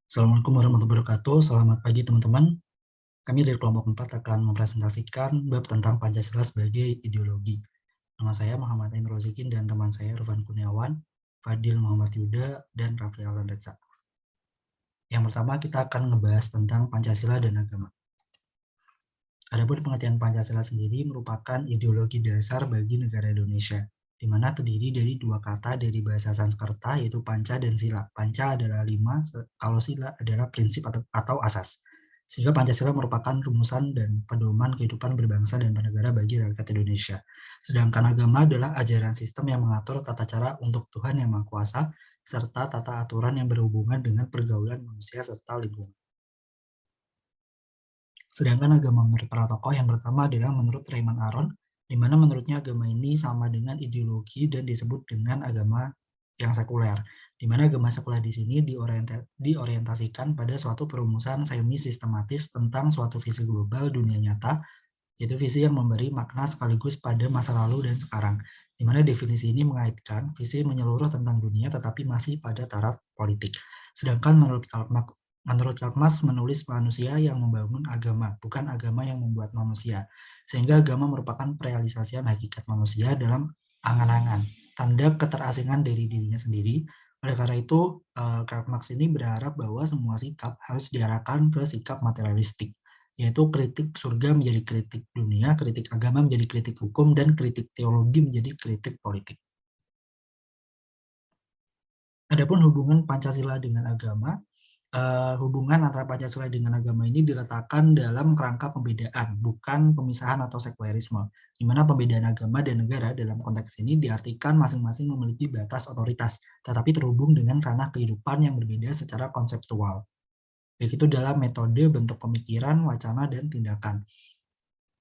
Assalamualaikum warahmatullahi wabarakatuh. Selamat pagi teman-teman. Kami dari kelompok 4 akan mempresentasikan bab tentang Pancasila sebagai ideologi. Nama saya Muhammad Ain Rozikin dan teman saya Irfan Kurniawan, Fadil Muhammad Yuda, dan Raffi Alan Reksa. Yang pertama kita akan membahas tentang Pancasila dan agama. Adapun pengertian Pancasila sendiri merupakan ideologi dasar bagi negara Indonesia, di mana terdiri dari dua kata dari bahasa Sanskerta yaitu panca dan sila. Panca adalah 5, kalau sila adalah prinsip atau asas. Sehingga Pancasila merupakan rumusan dan pedoman kehidupan berbangsa dan bernegara bagi rakyat Indonesia. Sedangkan agama adalah ajaran sistem yang mengatur tata cara untuk Tuhan Yang Maha Kuasa, serta tata aturan yang berhubungan dengan pergaulan manusia serta lingkungan. Sedangkan agama menurut para tokoh yang pertama adalah menurut Raymond Aron, di mana menurutnya agama ini sama dengan ideologi dan disebut dengan agama yang sekuler, di mana agama sekuler di sini diorientasikan pada suatu perumusan semi-sistematis tentang suatu visi global dunia nyata, yaitu visi yang memberi makna sekaligus pada masa lalu dan sekarang, di mana definisi ini mengaitkan visi menyeluruh tentang dunia tetapi masih pada taraf politik. Sedangkan menurut Karl Marx menulis manusia yang membangun agama, bukan agama yang membuat manusia. Sehingga agama merupakan realisasian hakikat manusia dalam angan-angan, tanda keterasingan dari dirinya sendiri. Oleh karena itu, Karl Marx ini berharap bahwa semua sikap harus diarahkan ke sikap materialistik, yaitu kritik surga menjadi kritik dunia, kritik agama menjadi kritik hukum, dan kritik teologi menjadi kritik politik. Adapun hubungan Pancasila dengan agama, hubungan antara Pancasila dengan agama ini diletakkan dalam kerangka pembedaan, bukan pemisahan atau sekulerisme, di mana pembedaan agama dan negara dalam konteks ini diartikan masing-masing memiliki batas otoritas, tetapi terhubung dengan ranah kehidupan yang berbeda secara konseptual, baik itu dalam metode, bentuk pemikiran, wacana, dan tindakan.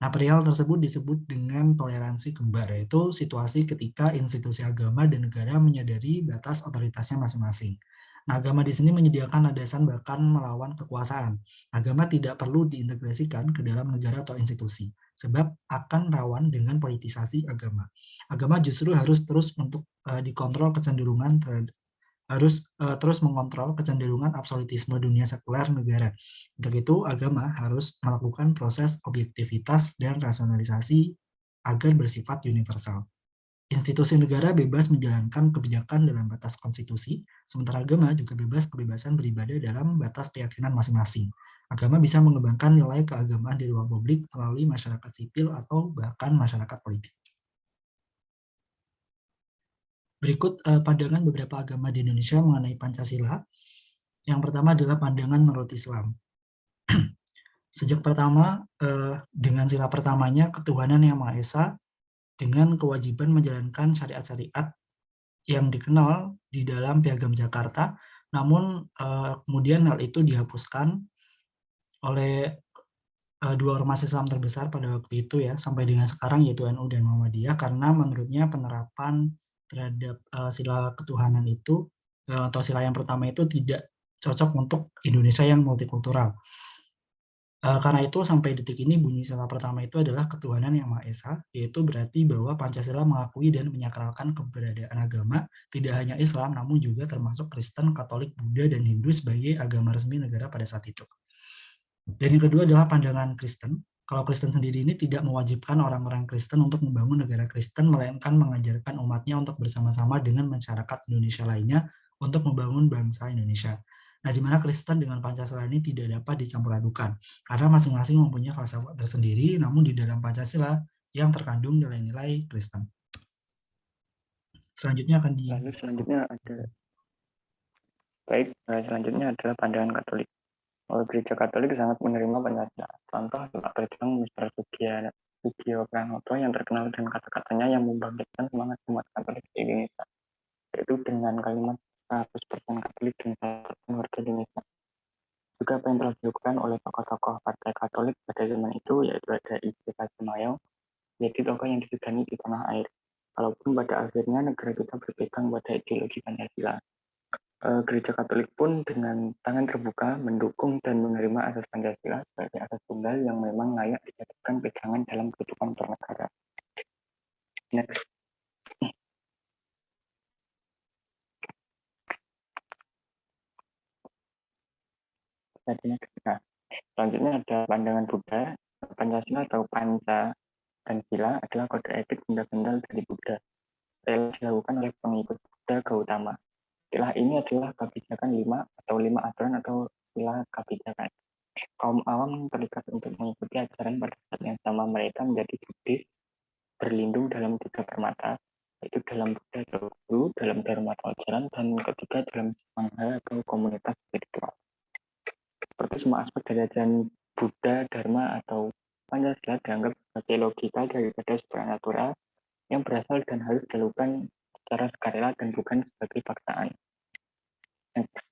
Nah, perihal tersebut disebut dengan toleransi kembar, yaitu situasi ketika institusi agama dan negara menyadari batas otoritasnya masing-masing. Nah, agama di sini menyediakan landasan bahkan melawan kekuasaan. Agama tidak perlu diintegrasikan ke dalam negara atau institusi, sebab akan rawan dengan politisasi agama. Agama justru harus terus untuk dikontrol kecenderungan terus mengontrol kecenderungan absolutisme dunia sekuler negara. Untuk itu, agama harus melakukan proses objektivitas dan rasionalisasi agar bersifat universal. Institusi negara bebas menjalankan kebijakan dalam batas konstitusi, sementara agama juga kebebasan beribadah dalam batas keyakinan masing-masing. Agama bisa mengembangkan nilai keagamaan di ruang publik melalui masyarakat sipil atau bahkan masyarakat politik. Berikut pandangan beberapa agama di Indonesia mengenai Pancasila. Yang pertama adalah pandangan menurut Islam. Sejak pertama, dengan sila pertamanya ketuhanan yang Maha Esa dengan kewajiban menjalankan syariat-syariat yang dikenal di dalam Piagam Jakarta, namun kemudian hal itu dihapuskan oleh dua ormas Islam terbesar pada waktu itu ya, sampai dengan sekarang yaitu NU dan Muhammadiyah, karena menurutnya penerapan terhadap sila ketuhanan itu atau sila yang pertama itu tidak cocok untuk Indonesia yang multikultural. Karena itu sampai detik ini bunyi sila pertama itu adalah ketuhanan yang Maha Esa, yaitu berarti bahwa Pancasila mengakui dan menyakralkan keberadaan agama tidak hanya Islam namun juga termasuk Kristen, Katolik, Buddha, dan Hindu sebagai agama resmi negara pada saat itu. Dan yang kedua adalah pandangan Kristen. Kalau Kristen sendiri ini tidak mewajibkan orang-orang Kristen untuk membangun negara Kristen, melainkan mengajarkan umatnya untuk bersama-sama dengan masyarakat Indonesia lainnya untuk membangun bangsa Indonesia. Nah, di mana Kristen dengan Pancasila ini tidak dapat dicampur adukan, karena masing-masing mempunyai falsafah tersendiri, namun di dalam Pancasila yang terkandung nilai-nilai Kristen. Selanjutnya akan selanjutnya adalah pandangan Katolik. Gereja Katolik sangat menerima Pancasila. Contoh Pak Bredong, Mr. Sugio Pranoto yang terkenal dengan kata-katanya yang membangkitkan semangat umat Katolik di Indonesia, yaitu dengan kalimat 100% Katolik dan 100% warga Indonesia. Juga apa yang telah dilakukan oleh tokoh-tokoh Partai Katolik pada zaman itu, yaitu ada I.C. Mayo, yaitu tokoh yang disegani di tanah air. Walaupun pada akhirnya negara kita berpegang pada ideologi Pancasila. Gereja Katolik pun dengan tangan terbuka mendukung dan menerima asas Pancasila sebagai asas tunggal yang memang layak dijadikan pegangan dalam kehidupan bernegara. Next. Jadi, nah, selanjutnya ada pandangan Buddha. Pancasila atau Panca dan Sila adalah kode etik fundamental dari Buddha. Rela dilakukan oleh pengikut Buddha Gautama. Istilah ini adalah kebijakan 5 aturan atau sila kebijakan. Kaum awam terlibat untuk mengikuti ajaran pada saat yang sama mereka menjadi Buddhis berlindung dalam 3 permata, yaitu dalam Buddha atau Guru, dalam Dharma atau ajaran, dan ketiga dalam Sangha atau komunitas spiritual. Seperti semua aspek dari ajaran Buddha, Dharma, atau Pancasila dianggap sebagai logika daripada supranatural yang berasal dan harus dilakukan secara sukarela dan bukan sebagai paksaan. Next.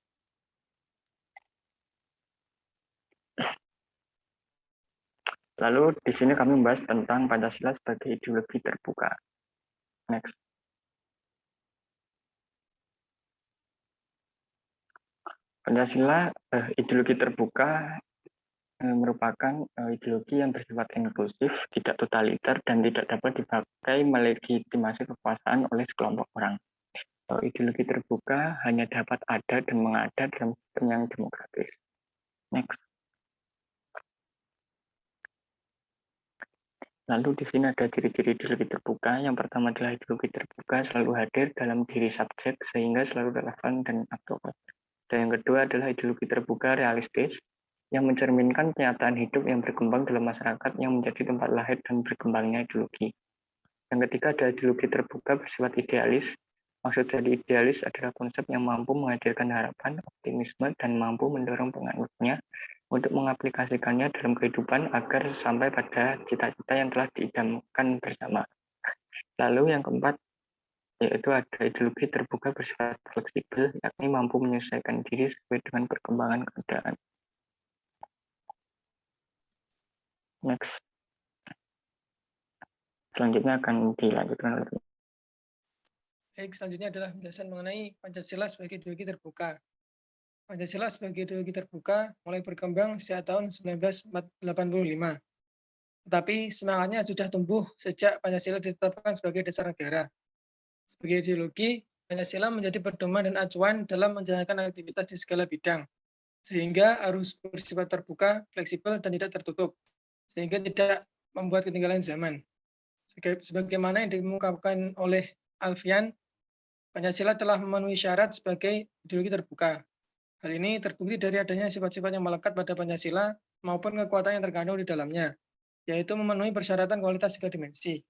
Lalu di sini kami membahas tentang Pancasila sebagai ideologi terbuka. Next. Pancasila ideologi terbuka merupakan ideologi yang bersifat inklusif, tidak totaliter, dan tidak dapat dipakai melegitimasi kekuasaan oleh sekelompok orang. Ideologi terbuka hanya dapat ada dan mengada dalam sistem yang demokratis. Next. Lalu di sini ada ciri-ciri ideologi terbuka. Yang pertama adalah ideologi terbuka selalu hadir dalam diri subjek sehingga selalu relevan dan aktual. Dan yang kedua adalah ideologi terbuka realistis yang mencerminkan kenyataan hidup yang berkembang dalam masyarakat yang menjadi tempat lahir dan berkembangnya ideologi. Yang ketiga adalah ideologi terbuka bersifat idealis. Maksud dari idealis adalah konsep yang mampu menghadirkan harapan, optimisme, dan mampu mendorong penganutnya untuk mengaplikasikannya dalam kehidupan agar sampai pada cita-cita yang telah diidamkan bersama. Lalu yang keempat, yaitu ada ideologi terbuka bersifat fleksibel, yakni mampu menyesuaikan diri sesuai dengan perkembangan keadaan. Next. Selanjutnya akan dilanjutkan oleh Baik, selanjutnya adalah penjelasan mengenai Pancasila sebagai ideologi terbuka. Pancasila sebagai ideologi terbuka mulai berkembang sejak tahun 1985. Tetapi semangatnya sudah tumbuh sejak Pancasila ditetapkan sebagai dasar negara. Sebagai ideologi, Pancasila menjadi pedoman dan acuan dalam menjalankan aktivitas di segala bidang, sehingga harus bersifat terbuka, fleksibel, dan tidak tertutup, sehingga tidak membuat ketinggalan zaman. Sebagaimana yang diungkapkan oleh Alfian, Pancasila telah memenuhi syarat sebagai ideologi terbuka. Hal ini terbukti dari adanya sifat-sifat yang melekat pada Pancasila maupun kekuatan yang terkandung di dalamnya, yaitu memenuhi persyaratan kualitas 3 dimensi.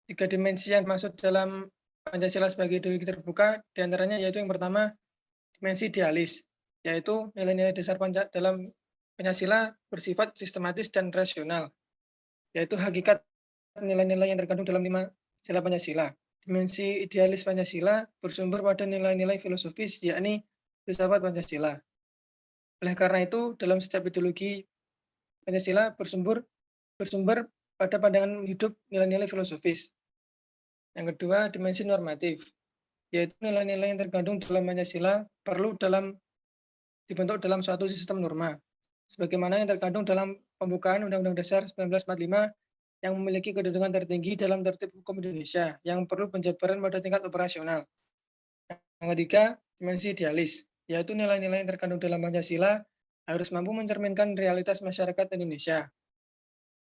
Tiga dimensi yang dimaksud dalam Pancasila sebagai ideologi terbuka, diantaranya yaitu yang pertama, dimensi idealis, yaitu nilai-nilai dasar dalam Pancasila bersifat sistematis dan rasional, yaitu hakikat nilai-nilai yang terkandung dalam 5 sila Pancasila. Dimensi idealis Pancasila bersumber pada nilai-nilai filosofis, yakni filsafat Pancasila. Oleh karena itu, dalam setiap ideologi Pancasila bersumber pada pandangan hidup nilai-nilai filosofis. Yang kedua, dimensi normatif, yaitu nilai-nilai yang terkandung dalam Pancasila perlu dibentuk dalam suatu sistem norma, sebagaimana yang terkandung dalam pembukaan Undang-Undang Dasar 1945 yang memiliki kedudukan tertinggi dalam tertib hukum Indonesia yang perlu penjabaran pada tingkat operasional. Yang ketiga, dimensi idealis, yaitu nilai-nilai yang terkandung dalam Pancasila harus mampu mencerminkan realitas masyarakat Indonesia.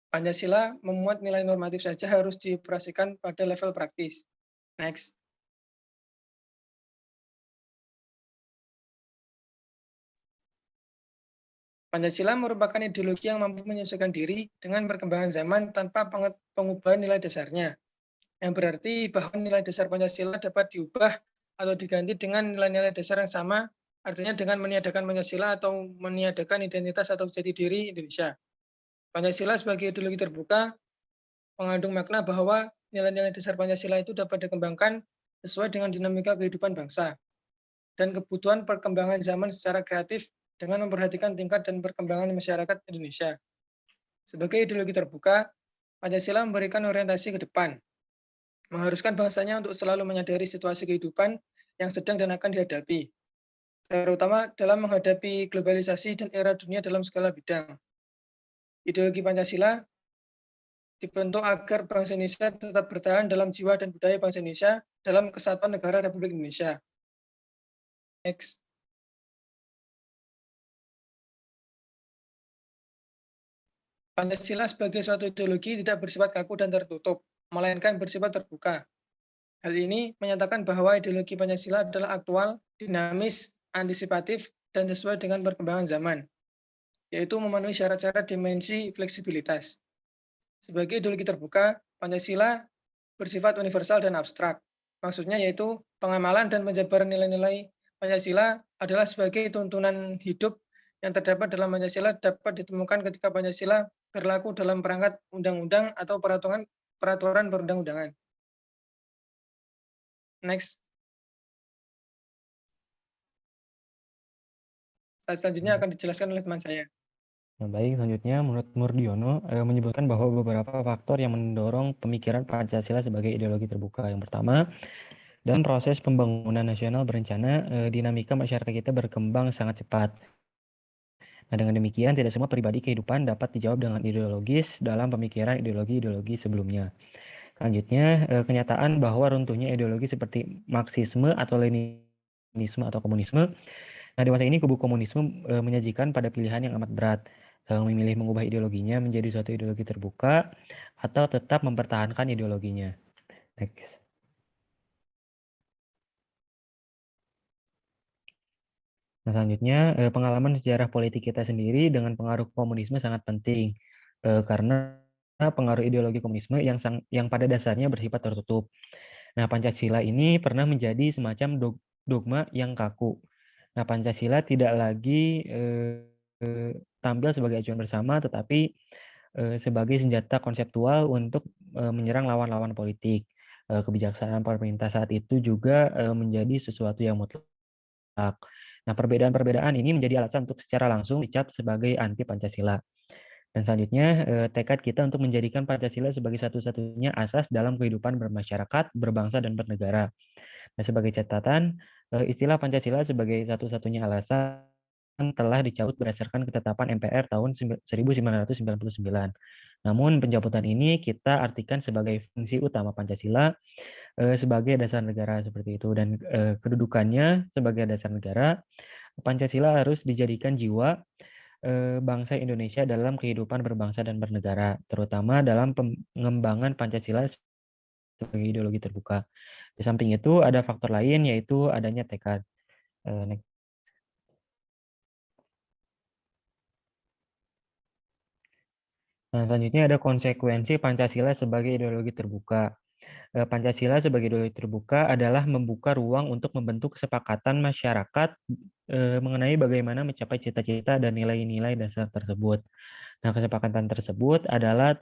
Pancasila memuat nilai normatif saja harus dioperasikan pada level praktis. Next. Pancasila merupakan ideologi yang mampu menyesuaikan diri dengan perkembangan zaman tanpa pengubahan nilai dasarnya. Yang berarti bahwa nilai dasar Pancasila dapat diubah atau diganti dengan nilai-nilai dasar yang sama, artinya dengan meniadakan Pancasila atau meniadakan identitas atau jati diri Indonesia. Pancasila sebagai ideologi terbuka mengandung makna bahwa nilai-nilai dasar Pancasila itu dapat dikembangkan sesuai dengan dinamika kehidupan bangsa dan kebutuhan perkembangan zaman secara kreatif dengan memperhatikan tingkat dan perkembangan masyarakat Indonesia. Sebagai ideologi terbuka, Pancasila memberikan orientasi ke depan, mengharuskan bangsanya untuk selalu menyadari situasi kehidupan yang sedang dan akan dihadapi, terutama dalam menghadapi globalisasi dan era dunia dalam segala bidang. Ideologi Pancasila dibentuk agar bangsa Indonesia tetap bertahan dalam jiwa dan budaya bangsa Indonesia dalam kesatuan negara Republik Indonesia. Next. Pancasila sebagai suatu ideologi tidak bersifat kaku dan tertutup, melainkan bersifat terbuka. Hal ini menyatakan bahwa ideologi Pancasila adalah aktual, dinamis, antisipatif, dan sesuai dengan perkembangan zaman, yaitu memenuhi syarat-syarat dimensi fleksibilitas. Sebagai ideologi terbuka, Pancasila bersifat universal dan abstrak. Maksudnya yaitu pengamalan dan penjabaran nilai-nilai Pancasila adalah sebagai tuntunan hidup yang terdapat dalam Pancasila dapat ditemukan ketika Pancasila berlaku dalam perangkat undang-undang atau peraturan perundang-undangan. Next. Selanjutnya akan dijelaskan oleh teman saya. Nah, baik, selanjutnya menurut Murdiono menyebutkan bahwa beberapa faktor yang mendorong pemikiran Pancasila sebagai ideologi terbuka. Yang pertama, dalam proses pembangunan nasional berencana, dinamika masyarakat kita berkembang sangat cepat. Nah, dengan demikian tidak semua pribadi kehidupan dapat dijawab dengan ideologis dalam pemikiran ideologi-ideologi sebelumnya. Selanjutnya, kenyataan bahwa runtuhnya ideologi seperti Marxisme atau Leninisme atau komunisme. Nah, di masa ini kubu komunisme menyajikan pada pilihan yang amat berat, memilih mengubah ideologinya menjadi suatu ideologi terbuka atau tetap mempertahankan ideologinya. Next. Nah, selanjutnya pengalaman sejarah politik kita sendiri dengan pengaruh komunisme sangat penting karena pengaruh ideologi komunisme yang pada dasarnya bersifat tertutup. Nah, Pancasila ini pernah menjadi semacam dogma yang kaku. Nah, Pancasila tidak lagi tampil sebagai acuan bersama, tetapi sebagai senjata konseptual untuk menyerang lawan-lawan politik. Kebijaksanaan pemerintah saat itu juga menjadi sesuatu yang mutlak. Nah, perbedaan-perbedaan ini menjadi alasan untuk secara langsung dicap sebagai anti Pancasila. Dan selanjutnya, tekad kita untuk menjadikan Pancasila sebagai satu-satunya asas dalam kehidupan bermasyarakat, berbangsa, dan bernegara. Nah, sebagai catatan, istilah Pancasila sebagai satu-satunya alasan telah dicabut berdasarkan ketetapan MPR tahun 1999. Namun, pencabutan ini kita artikan sebagai fungsi utama Pancasila sebagai dasar negara seperti itu. Dan kedudukannya sebagai dasar negara, Pancasila harus dijadikan jiwa bangsa Indonesia dalam kehidupan berbangsa dan bernegara, terutama dalam pengembangan Pancasila sebagai ideologi terbuka. Di samping itu ada faktor lain yaitu adanya tekad. Nah, selanjutnya ada konsekuensi Pancasila sebagai ideologi terbuka. Pancasila sebagai ideologi terbuka adalah membuka ruang untuk membentuk kesepakatan masyarakat mengenai bagaimana mencapai cita-cita dan nilai-nilai dasar tersebut. Nah, kesepakatan tersebut adalah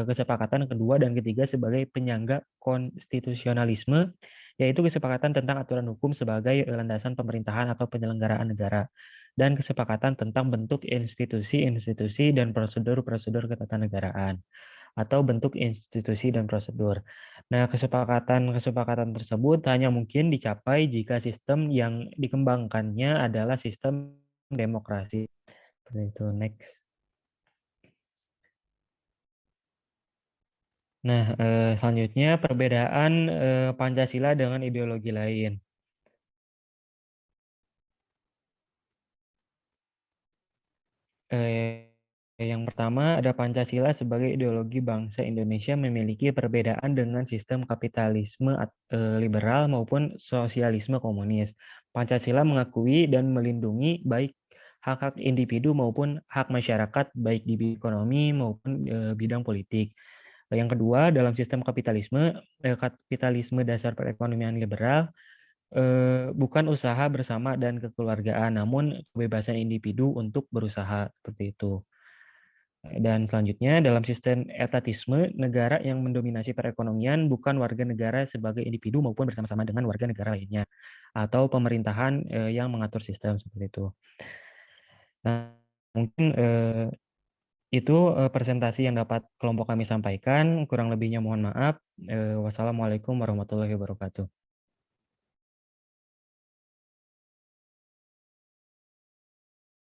kesepakatan kedua dan ketiga sebagai penyangga konstitusionalisme, yaitu kesepakatan tentang aturan hukum sebagai landasan pemerintahan atau penyelenggaraan negara, dan kesepakatan tentang bentuk institusi-institusi dan prosedur-prosedur ketatanegaraan atau bentuk institusi dan prosedur. Nah, kesepakatan tersebut hanya mungkin dicapai jika sistem yang dikembangkannya adalah sistem demokrasi. Seperti itu. Next. Nah, selanjutnya perbedaan Pancasila dengan ideologi lain. Yang pertama ada Pancasila sebagai ideologi bangsa Indonesia memiliki perbedaan dengan sistem kapitalisme liberal maupun sosialisme komunis. Pancasila mengakui dan melindungi baik hak-hak individu maupun hak masyarakat baik di bidang ekonomi maupun bidang politik. Yang kedua, dalam sistem kapitalisme dasar perekonomian liberal bukan usaha bersama dan kekeluargaan, namun kebebasan individu untuk berusaha seperti itu. Dan selanjutnya, dalam sistem etatisme, negara yang mendominasi perekonomian bukan warga negara sebagai individu maupun bersama-sama dengan warga negara lainnya, atau pemerintahan yang mengatur sistem seperti itu. Nah, mungkin itu presentasi yang dapat kelompok kami sampaikan. Kurang lebihnya mohon maaf. Wassalamualaikum warahmatullahi wabarakatuh.